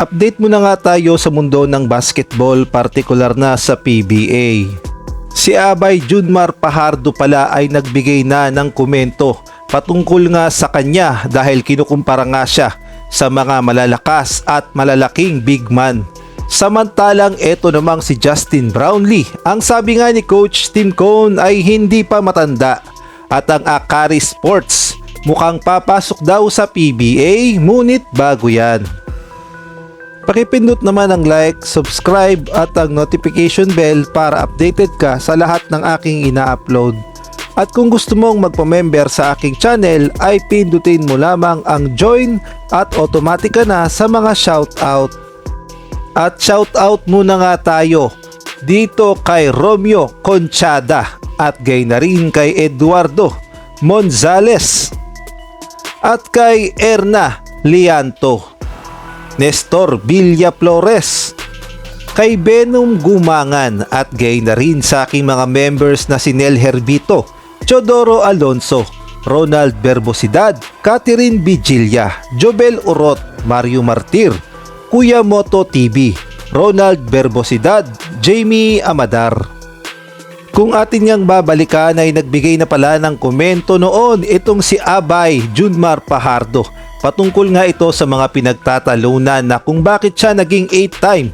Update muna nga tayo sa mundo ng basketball, partikular na sa PBA. Si Abay Junmar Fajardo pala ay nagbigay na ng komento patungkol nga sa kanya dahil kinukumpara nga siya sa mga malalakas at malalaking big man. Samantalang eto namang si Justin Brownlee, ang sabi nga ni Coach Tim Cone ay hindi pa matanda at ang Akari Sports mukhang papasok daw sa PBA, ngunit bago yan. Pakipindot naman ang like, subscribe at ang notification bell para updated ka sa lahat ng aking ina-upload. At kung gusto mong magpa-member sa aking channel ay pindutin mo lamang ang join at automatic ka na sa mga shoutout. At shoutout muna nga tayo dito kay Romeo Conchada at gay na rin kay Eduardo Monzales at kay Erna Lianto, Nestor Villa Flores, kay Benum Gumangan at gay na rin sa aking mga members na si Nel Herbito, Chodoro Alonso, Ronald Berbosidad, Catherine Vigilla, Jobel Urot, Mario Martir, Kuya Moto TV, Ronald Berbosidad, Jamie Amadar. Kung atin niyang babalikan ay nagbigay na pala ng komento noon itong si Abay Junmar Fajardo. Patungkol nga ito sa mga pinagtatalunan na kung bakit siya naging 8-time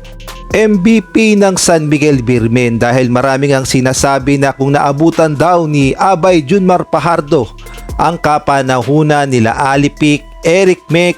MVP ng San Miguel Birmen dahil maraming ang sinasabi na kung naabutan daw ni Abay Junmar Fajardo ang kapanahunan nila Alipik, Eric Mek,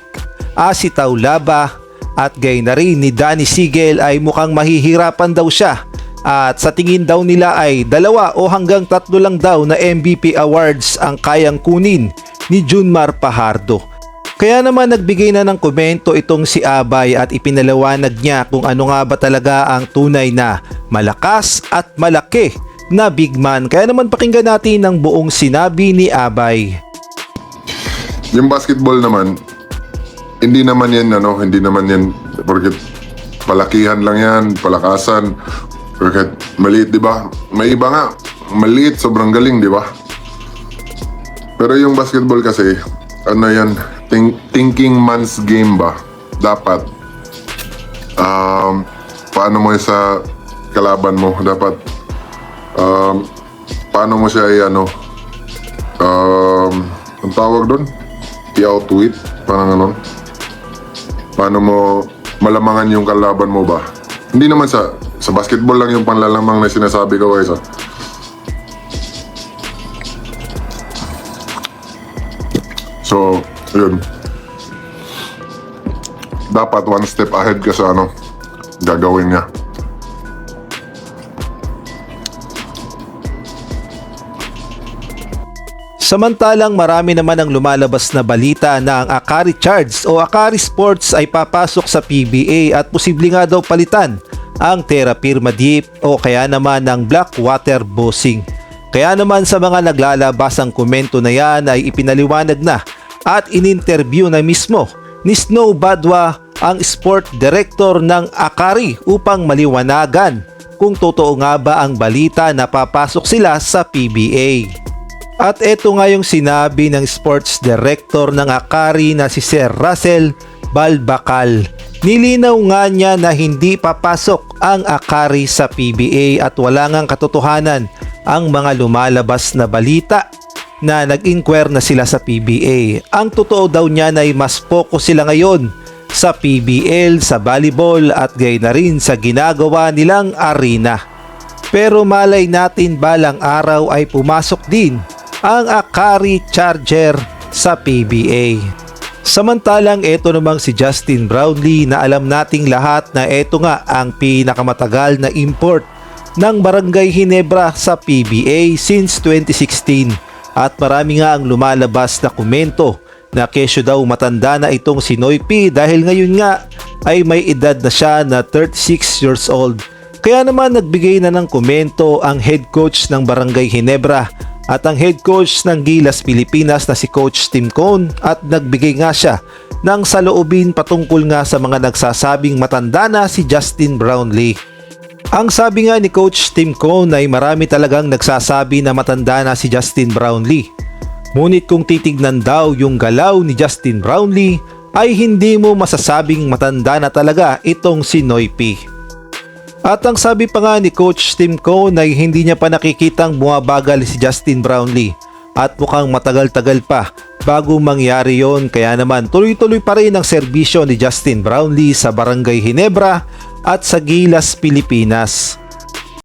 Asi Taulaba at gay na rin ni Danny Sigel ay mukhang mahihirapan daw siya at sa tingin daw nila ay 2 o hanggang 3 lang daw na MVP awards ang kayang kunin ni Junmar Fajardo. Kaya naman nagbigay na ng komento itong si Abay at ipinaliwanag niya kung ano nga ba talaga ang tunay na malakas at malaki na big man. Kaya naman pakinggan natin ang buong sinabi ni Abay. Yung basketball naman, hindi naman yan porque palakihan lang yan, palakasan, porque maliit, di ba? May iba nga, maliit, sobrang galing, di ba? Pero yung basketball kasi, ano yan, thinking man's game ba? Dapat paano mo sa kalaban mo, dapat paano mo siya ang tawag doon, i-outwit, parang ganon. Paano mo malamangan yung kalaban mo ba? Hindi naman sa basketball lang yung panlalamang na sinasabi ko, guys. So, yun. Dapat one step ahead ka sa gagawin niya. Samantalang marami naman ang lumalabas na balita na ang Akari Charge o Akari Sports ay papasok sa PBA at posible nga daw palitan ang Terra Firma Deep o kaya naman ng Blackwater Bossing. Kaya naman sa mga naglalabas ang komento na yan ay ipinaliwanag na at in-interview na mismo ni Snow Badwa ang sport director ng Akari upang maliwanagan kung totoo nga ba ang balita na papasok sila sa PBA. At eto nga yung sinabi ng sports director ng Akari na si Sir Russell Balbacal. Nilinaw nga niya na hindi papasok ang Akari sa PBA at wala ngang katotohanan ang mga lumalabas na balita na nag-inquire na sila sa PBA. Ang totoo daw niya ay mas focus sila ngayon sa PBL, sa volleyball at gay na rin sa ginagawa nilang arena. Pero malay natin balang araw ay pumasok din ang Akari Charger sa PBA. Samantalang eto namang si Justin Brownlee na alam nating lahat na eto nga ang pinakamatagal na import ng Barangay Ginebra sa PBA since 2016 at marami nga ang lumalabas na komento na kesyo daw matanda na itong si Noy P dahil ngayon nga ay may edad na siya na 36 years old. Kaya naman nagbigay na ng komento ang head coach ng Barangay Ginebra at ang head coach ng Gilas Pilipinas na si Coach Tim Cone at nagbigay nga siya ng saloobin patungkol nga sa mga nagsasabing matanda na si Justin Brownlee. Ang sabi nga ni Coach Tim Cone ay marami talagang nagsasabi na matanda na si Justin Brownlee. Ngunit kung titignan daw yung galaw ni Justin Brownlee ay hindi mo masasabing matanda na talaga itong si Noy P. At ang sabi pa nga ni Coach Tim Cone ay hindi niya pa nakikitang bumabagal si Justin Brownlee at mukhang matagal-tagal pa bago mangyari yon, kaya naman tuloy-tuloy pa rin ang serbisyo ni Justin Brownlee sa Barangay Ginebra at sa Gilas, Pilipinas.